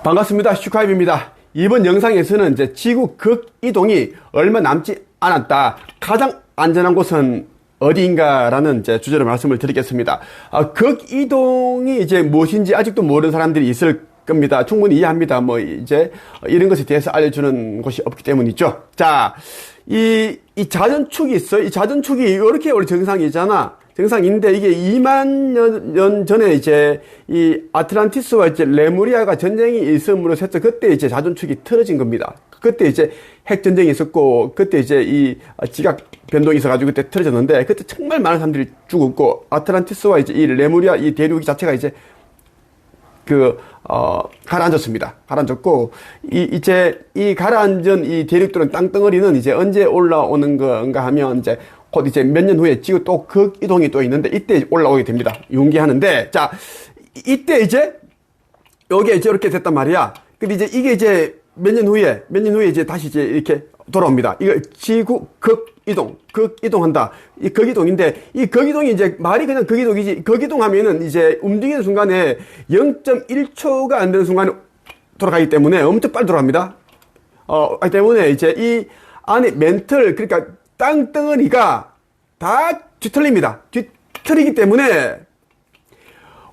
반갑습니다. 슈카입입니다. 이번 영상에서는 이제 지구 극이동이 얼마 남지 않았다. 가장 안전한 곳은 어디인가라는 이제 주제로 말씀을 드리겠습니다. 극이동이 이제 무엇인지 아직도 모르는 사람들이 있을 겁니다. 충분히 이해합니다. 뭐 이제 이런 것에 대해서 알려주는 곳이 없기 때문이죠. 자, 이 자전축이 있어요. 이 자전축이 이렇게 원래 정상이잖아. 정상인데 이게 2만 년 전에 이제 이 아틀란티스와 이제 레무리아가 전쟁이 있음으로 해서 그때 이제 자전축이 틀어진 겁니다. 그때 이제 핵 전쟁이 있었고 그때 이제 이 지각 변동이 있어가지고 그때 틀어졌는데 그때 정말 많은 사람들이 죽었고 아틀란티스와 이제 이 레무리아 이 대륙 자체가 이제 가라앉았습니다. 가라앉았고, 이제 이 가라앉은 이 대륙들은 땅덩어리는 이제 언제 올라오는 건가 하면 곧 이제 몇 년 후에 지구 또 극이동이 또 있는데 이때 올라오게 됩니다. 융기하는데, 자, 이때 이제 요게 이제 이렇게 됐단 말이야. 근데 이제 이게 이제 몇 년 후에 이제 다시 이제 이렇게 돌아옵니다. 이거 지구 극이동한다. 이 극이동인데, 이 극이동이 이제 말이 그냥 극이동이지, 극이동 하면은 이제 움직이는 순간에 0.1초가 안 되는 순간에 돌아가기 때문에 엄청 빨리 돌아갑니다. 때문에 이제 이 안에 멘틀, 그러니까 땅덩어리가 다 뒤틀립니다. 뒤틀리기 때문에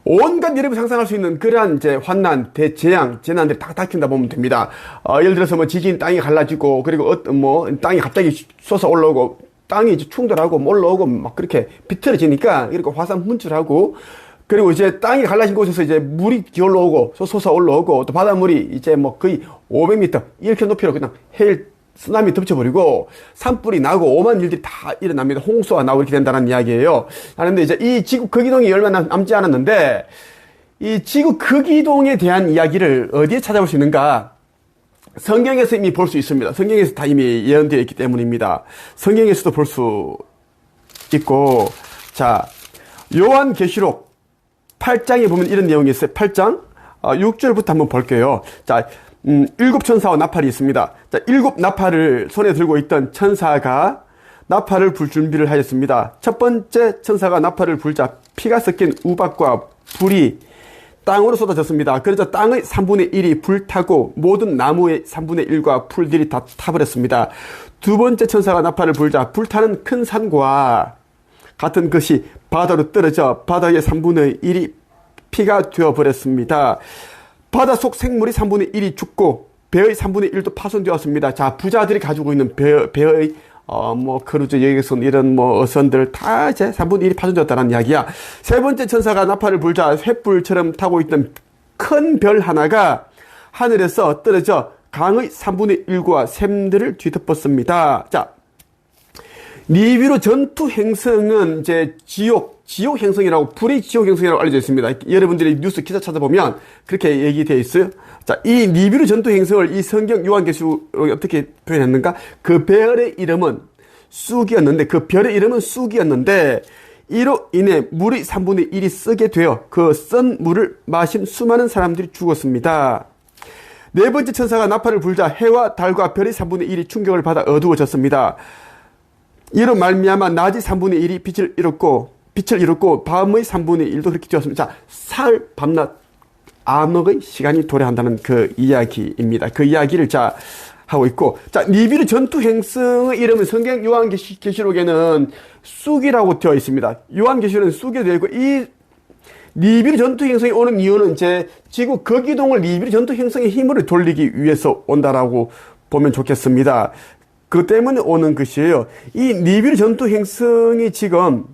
온갖 여러분이 상상할 수 있는 그러한 이제 환난, 대재앙, 재난들이 다 닥친다 보면 됩니다. 예를 들어서 뭐 지진 땅이 갈라지고, 그리고 땅이 갑자기 솟아 올라오고, 땅이 이제 충돌하고, 올라오고, 막 그렇게 비틀어지니까, 그리고 화산 분출하고, 그리고 이제 땅이 갈라진 곳에서 이제 물이 기어올라 오고, 솟아 올라오고, 또 바닷물이 이제 뭐 거의 500m, 이렇게 높이로 그냥 쓰나미 덮쳐버리고 산불이 나고 오만 일들이 다 일어납니다. 홍수가 나고 이렇게 된다는 이야기예요. 그런데 이제 이 지구 극이동이 얼마 남지 않았는데 이 지구 극이동에 대한 이야기를 어디에 찾아볼 수 있는가? 성경에서 이미 볼 수 있습니다. 성경에서 다 이미 예언되어 있기 때문입니다. 성경에서도 볼 수 있고, 자, 요한계시록 8장에 보면 이런 내용이 있어요. 8장 6절부터 한번 볼게요. 자, 7천사와 나팔이 있습니다. 자, 7나팔을 손에 들고 있던 천사가 나팔을 불 준비를 하였습니다. 첫 번째 천사가 나팔을 불자 피가 섞인 우박과 불이 땅으로 쏟아졌습니다. 그래서 땅의 3분의 1이 불타고 모든 나무의 3분의 1과 풀들이 다 타버렸습니다. 두 번째 천사가 나팔을 불자 불타는 큰 산과 같은 것이 바다로 떨어져 바다의 3분의 1이 피가 되어버렸습니다. 바다 속 생물이 3분의 1이 죽고 배의 3분의 1도 파손되었습니다. 자, 부자들이 가지고 있는 배의 크루즈 여객선 이런 어선들 다 이제 3분의 1이 파손되었다는 이야기야. 세 번째 천사가 나팔을 불자 횃불처럼 타고 있던 큰 별 하나가 하늘에서 떨어져 강의 3분의 1과 샘들을 뒤덮었습니다. 자, 니비루 전투 행성은 이제 지옥 행성이라고, 불의 지옥 행성이라고 알려져 있습니다. 여러분들이 뉴스 기사 찾아보면 그렇게 얘기되어 있어요. 자, 이 니비루 전투 행성을 이 성경 요한계시록에 어떻게 표현했는가? 그 별의 이름은 쑥이었는데, 이로 인해 물의 3분의 1이 쓰게 되어 그 쓴 물을 마신 수많은 사람들이 죽었습니다. 네 번째 천사가 나팔을 불자 해와 달과 별의 3분의 1이 충격을 받아 어두워졌습니다. 이로 말미암아 낮이 3분의 1이 빛을 잃었고 밤의 3분의 1도 그렇게 되었습니다. 자, 사흘 밤낮 암흑의 시간이 도래한다는 그 이야기입니다. 그 이야기를 하고 있고, 자, 니비루 전투 행성의 이름은 성경 요한계시록에는 쑥이라고 되어 있습니다. 요한계시록은 쑥이 되어 있고, 이 니비루 전투 행성이 오는 이유는 이제 지구 극이동을 니비루 전투 행성의 힘으로 돌리기 위해서 온다라고 보면 좋겠습니다. 그 때문에 오는 것이에요. 이 니비루 전투 행성이 지금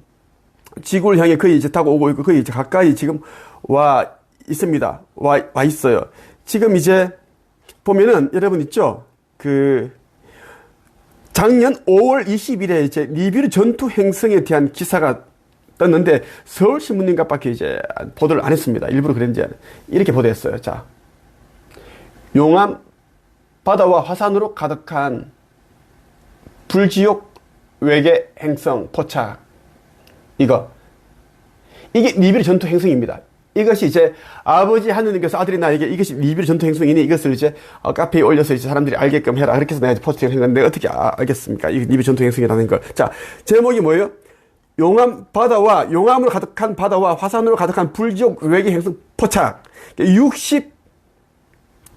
지구를 향해 거의 이제 타고 오고 있고 거의 이제 가까이 지금 와 있습니다. 와 있어요. 지금 이제 보면은 여러분 있죠? 작년 5월 20일에 이제 니비루 전투 행성에 대한 기사가 떴는데 서울신문인가 밖에 이제 보도를 안 했습니다. 일부러 그랬는지 이렇게 보도했어요. 자, 용암 바다와 화산으로 가득한 불지옥 외계 행성 포착. 이게 니비루 전투 행성입니다. 이것이 이제 아버지 하느님께서 아들이 나에게 이것이 니비루 전투 행성이니 이것을 이제 카페에 올려서 이제 사람들이 알게끔 해라. 그렇게 해서 내가 이제 포스팅을 했는데 어떻게 알겠습니까? 이게 니비루 전투 행성이라는 걸. 자, 제목이 뭐예요? 용암으로 가득한 바다와 화산으로 가득한 불지옥 외계 행성 포착.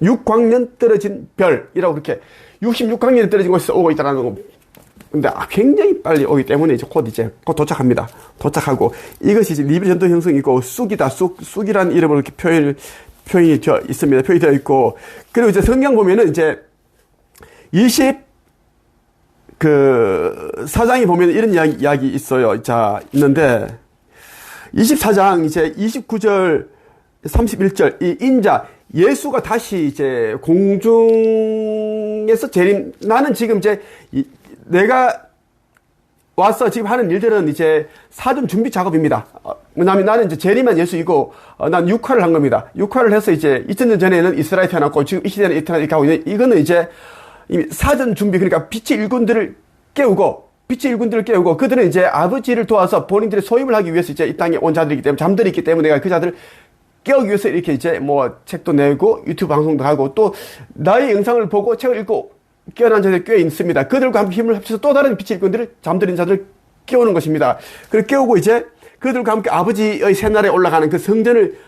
66광년 떨어진 별이라고 그렇게 66광년이 떨어진 곳에서 오고 있다는 거. 근데 굉장히 빨리 오기 때문에 이제 곧 도착합니다. 도착하고 이것이 이제 리빌 전도 형성이고 쑥이다. 쑥이라는 이름으로 이렇게 표현이 되어 있습니다. 표현이 되어 있고 그리고 이제 성경 보면은 이제 4장에 보면 이런 이야기 있어요. 자, 있는데 24장 이제 29절 31절 이 인자 예수가 다시 이제 공중에서 나는 지금 이제 내가 와서 지금 하는 일들은 이제 사전 준비 작업입니다. 왜냐하면 나는 이제 재림한 예수이고 난 육화를 한 겁니다. 육화를 해서 이제 2000년 전에는 이스라엘에 태어났고 지금 이 시대는 이렇게 하고 있는 이거는 이제 이미 사전 준비 그러니까 빛의 일꾼들을 깨우고 그들은 이제 아버지를 도와서 본인들의 소임을 하기 위해서 이제 이 땅에 온 자들이기 때문에 잠들이 있기 때문에 내가 그 자들을 깨우기 위해서 이렇게 이제 뭐 책도 내고 유튜브 방송도 하고 또 나의 영상을 보고 책을 읽고 깨어난 자들이 꽤 있습니다. 그들과 함께 힘을 합쳐서 또 다른 빛의 일꾼들을 잠들인 자들을 깨우는 것입니다. 그리고 깨우고 이제 그들과 함께 아버지의 새날에 올라가는 그 성전을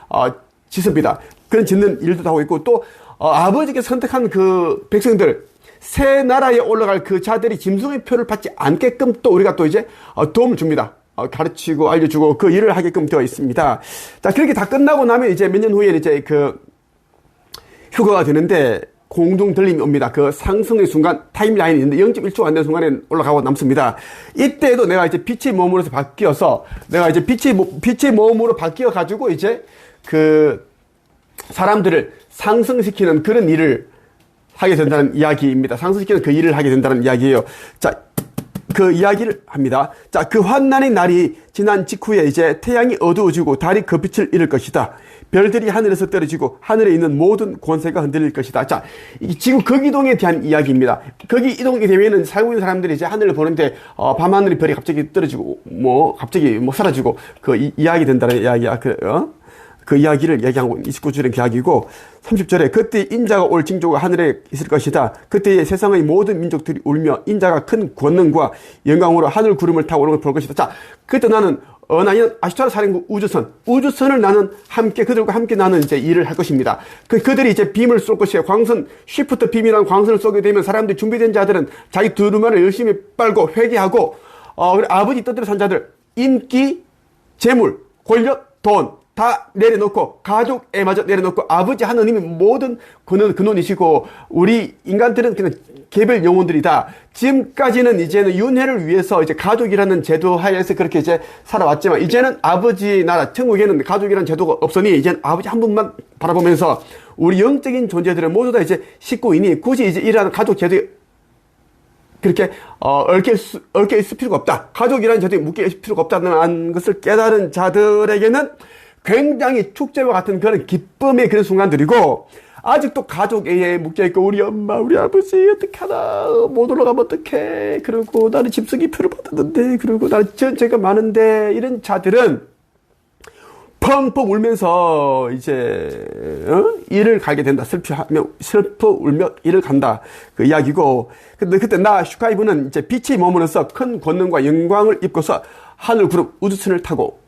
짓습니다. 그런 짓는 일도 하고 있고 또 아버지께서 선택한 그 백성들 새 나라에 올라갈 그 자들이 짐승의 표를 받지 않게끔 또 우리가 또 이제 도움을 줍니다. 가르치고 알려주고 그 일을 하게끔 되어 있습니다. 자, 그렇게 다 끝나고 나면 이제 몇 년 후에는 이제 그 휴가가 되는데 공중 들림이 옵니다. 그 상승의 순간 타임라인이 있는데 0.1초 안 되는 순간에 올라가고 남습니다. 이때도 내가 이제 빛의 몸으로서 바뀌어서 내가 이제 빛의 몸으로 바뀌어 가지고 이제 그 사람들을 상승시키는 그런 일을 하게 된다는 이야기입니다. 상승시키는 그 일을 하게 된다는 이야기예요. 자, 그 이야기를 합니다. 자, 그 환난의 날이 지난 직후에 이제 태양이 어두워지고 달이 그 빛을 잃을 것이다. 별들이 하늘에서 떨어지고 하늘에 있는 모든 권세가 흔들릴 것이다. 자, 지금 극이동에 대한 이야기입니다. 극이 이동이 되면은 살고 있는 사람들이 이제 하늘을 보는데 밤하늘의 별이 갑자기 떨어지고 갑자기 사라지고 그 이야기 된다는 이야기야. 그 이야기를 얘기하고 29절의 이야기고 30절에 그때 인자가 올 징조가 하늘에 있을 것이다. 그때 세상의 모든 민족들이 울며 인자가 큰 권능과 영광으로 하늘 구름을 타고 오는 걸 볼 것이다. 자, 그때 나는 나는 아슈타르 사령부 우주선을 나는 그들과 함께 나는 이제 일을 할 것입니다. 그들이 이제 빔을 쏠 것이에요. 광선, 쉬프트 빔이라는 광선을 쏘게 되면 사람들이 준비된 자들은 자기 두루마를 열심히 빨고 회개하고, 아버지 뜻대로 산 자들, 인기, 재물, 권력, 돈, 다 내려놓고 가족에 마저 내려놓고 아버지 하느님이 모든 근원이시고 우리 인간들은 그냥 개별 영혼들이다. 지금까지는 이제는 윤회를 위해서 이제 가족이라는 제도 하에서 그렇게 이제 살아왔지만 이제는 아버지 나라 천국에는 가족이라는 제도가 없으니 이제는 아버지 한 분만 바라보면서 우리 영적인 존재들은 모두 다 이제 식구이니 굳이 이제 이러한 가족 제도에 그렇게 얽혀 있을 필요가 없다. 가족이라는 제도에 묶여 있을 필요가 없다는 것을 깨달은 자들에게는 굉장히 축제와 같은 그런 기쁨의 그런 순간들이고 아직도 가족에 묶여있고 우리 엄마 우리 아버지 어떡하나 못 올라가면 어떡해 그리고 나는 집수기 표를 받았는데 그리고 나는 전체가 많은데 이런 자들은 펑펑 울면서 이제 일을 가게 된다. 슬퍼 울며 일을 간다. 그 이야기고 근데 그때 나 슈카이브는 이제 빛이 머무르면서 큰 권능과 영광을 입고서 하늘 구름 우주선을 타고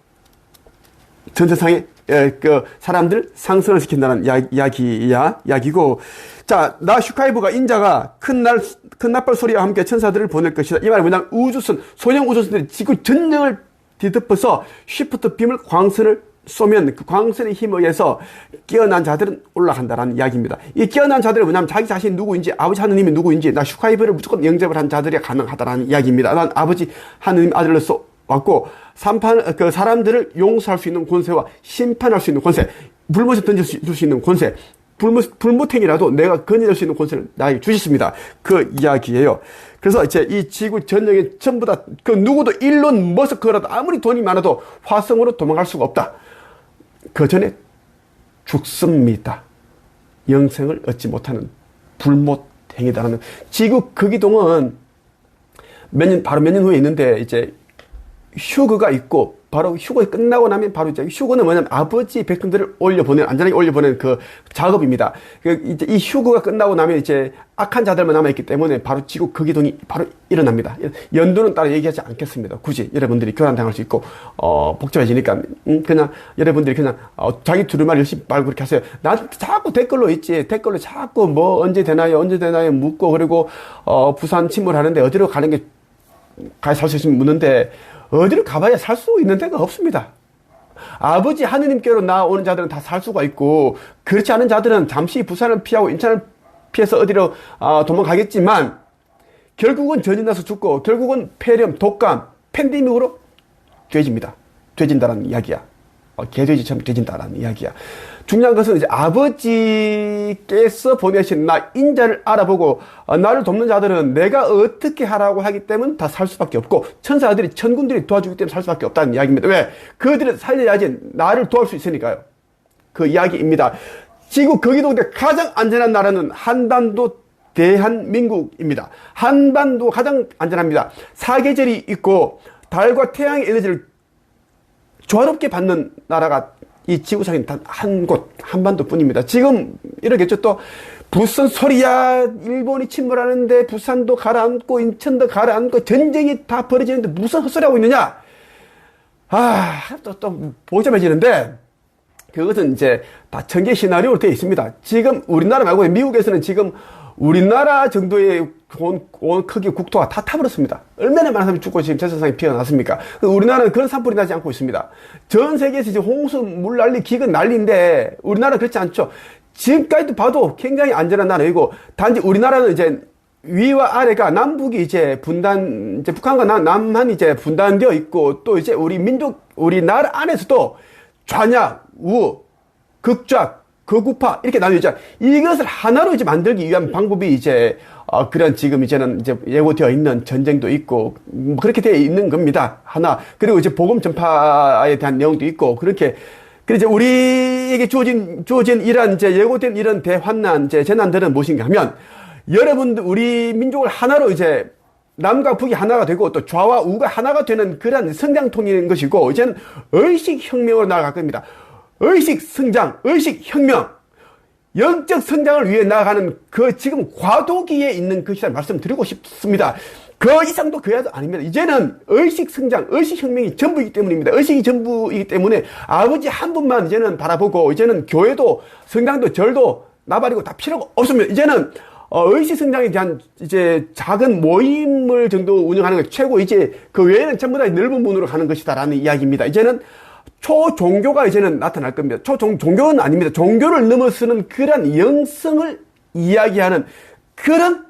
전세상에 그 사람들 상승을 시킨다는 이야기고 자, 나 슈카이브가 인자가 큰 나팔 소리와 함께 천사들을 보낼 것이다. 이 말은 뭐냐면 소형 우주선들이 지구 전역을 뒤덮어서 쉬프트 빔을 광선을 쏘면 그 광선의 힘에 의해서 깨어난 자들은 올라간다라는 이야기입니다. 이 깨어난 자들은 뭐냐면 자기 자신이 누구인지 아버지 하느님이 누구인지 나 슈카이브를 무조건 영접을 한 자들이 가능하다라는 이야기입니다. 난 아버지 하느님 아들로서 왔고 그 사람들을 용서할 수 있는 권세와 심판할 수 있는 권세, 불못에 던질 수 있는 권세, 불못행이라도 내가 건져낼 수 있는 권세를 나에게 주셨습니다. 그 이야기예요. 그래서 이제 이 지구 전역에 전부 다 그 누구도 일론 머스크라도 아무리 돈이 많아도 화성으로 도망갈 수가 없다. 그 전에 죽습니다. 영생을 얻지 못하는 불못행이다라는 지구 극이동은 바로 몇 년 후에 있는데 이제 휴그가 있고 바로 휴거 끝나고 나면 바로 이제 휴거는 뭐냐면 아버지 백성들을 안전하게 올려보내는 그 작업입니다. 이제 이 휴거가 끝나고 나면 이제 악한 자들만 남아있기 때문에 바로 지구 극이동이 바로 일어납니다. 연도는 따로 얘기하지 않겠습니다. 굳이 여러분들이 교란당할 수 있고, 복잡해지니까, 그냥 여러분들이 그냥, 자기 두루마리 열심히 빨고 그렇게 하세요. 나한테 자꾸 댓글로 자꾸 뭐 언제 되나요 묻고, 그리고, 부산 침몰하는데 어디로 가는 게, 살 수 있으면 묻는데, 어디로 가봐야 살 수 있는 데가 없습니다. 아버지 하느님께로 나오는 자들은 다 살 수가 있고, 그렇지 않은 자들은 잠시 부산을 피하고 인천을 피해서 어디로 도망가겠지만, 결국은 전이 나서 죽고, 결국은 폐렴, 독감, 팬데믹으로 돼진다라는 이야기야. 개돼지처럼 돼진다라는 이야기야. 중요한 것은 이제 아버지께서 보내신 나 인자를 알아보고 나를 돕는 자들은 내가 어떻게 하라고 하기 때문에 다 살 수밖에 없고, 천사들이 천군들이 도와주기 때문에 살 수밖에 없다는 이야기입니다. 왜? 그들을 살려야지 나를 도울 수 있으니까요. 그 이야기입니다. 지구 거기도 가장 안전한 나라는 한반도 대한민국입니다. 한반도 가장 안전합니다. 사계절이 있고 달과 태양의 에너지를 조화롭게 받는 나라가 이 지구상에 단 한 곳, 한반도 뿐입니다. 지금 이러겠죠. 또 무슨 소리야, 일본이 침몰하는데 부산도 가라앉고 인천도 가라앉고 전쟁이 다 벌어지는데 무슨 헛소리하고 있느냐. 또 복잡해지는데, 그것은 이제 다 전개 시나리오로 되어 있습니다. 지금 우리나라 말고 미국에서는 지금 우리나라 정도의 온 크기 국토가 다 타버렸습니다. 얼마나 많은 사람이 죽고 지금 전세상에 피어났습니까? 우리나라는 그런 산불이 나지 않고 있습니다. 전 세계에서 지금 홍수, 물난리, 기근 난리인데 우리나라는 그렇지 않죠. 지금까지도 봐도 굉장히 안전한 나라이고, 단지 우리나라는 이제 위와 아래가 남북이 이제 북한과 남한이 이제 분단되어 있고, 또 이제 우리나라 안에서도 좌냐, 우, 극좌, 극우파 이렇게 나뉘죠. 이것을 하나로 이제 만들기 위한 방법이 이제 그런 지금 이제는 이제 예고되어 있는 전쟁도 있고 그렇게 되어 있는 겁니다. 하나. 그리고 이제 복음 전파에 대한 내용도 있고 그렇게. 그래서 이제 우리에게 주어진 이런 이제 예고된 이런 대환난 이제 재난들은 무엇인가 하면, 여러분들 우리 민족을 하나로 이제 남과 북이 하나가 되고 또 좌와 우가 하나가 되는 그런 성장통인 것이고, 이제는 의식혁명으로 나아갈 겁니다. 의식성장, 의식혁명, 영적 성장을 위해 나아가는 그 지금 과도기에 있는 것이라 말씀드리고 싶습니다. 그 이상도 그 이하도 아닙니다. 이제는 의식성장, 의식혁명이 전부이기 때문입니다. 의식이 전부이기 때문에 아버지 한 분만 이제는 바라보고, 이제는 교회도 성당도 절도 나발이고 다 필요가 없습니다. 이제는 의식성장에 대한 이제 작은 모임을 정도 운영하는 게 최고, 이제 그 외에는 전부 다 넓은 문으로 가는 것이다라는 이야기입니다. 이제는 초종교가 이제는 나타날 겁니다. 종교는 아닙니다. 종교를 넘어서는 그런 영성을 이야기하는 그런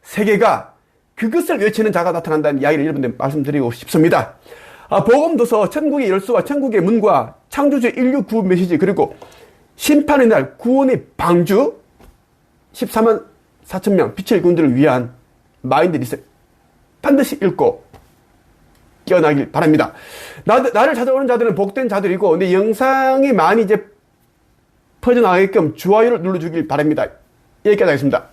세계가, 그것을 외치는 자가 나타난다는 이야기를 여러분들 말씀드리고 싶습니다. 복음도서 천국의 열쇠와 천국의 문과 창조주 인류 구원 메시지, 그리고 심판의 날 구원의 방주, 14만 4천 명 빛의 일꾼들을 위한 마인드 리셋 반드시 읽고 깨어나길 바랍니다. 나를 찾아오는 자들은 복된 자들이고, 내 영상이 많이 이제 퍼져나가게끔 좋아요를 눌러주길 바랍니다. 여기까지 하겠습니다.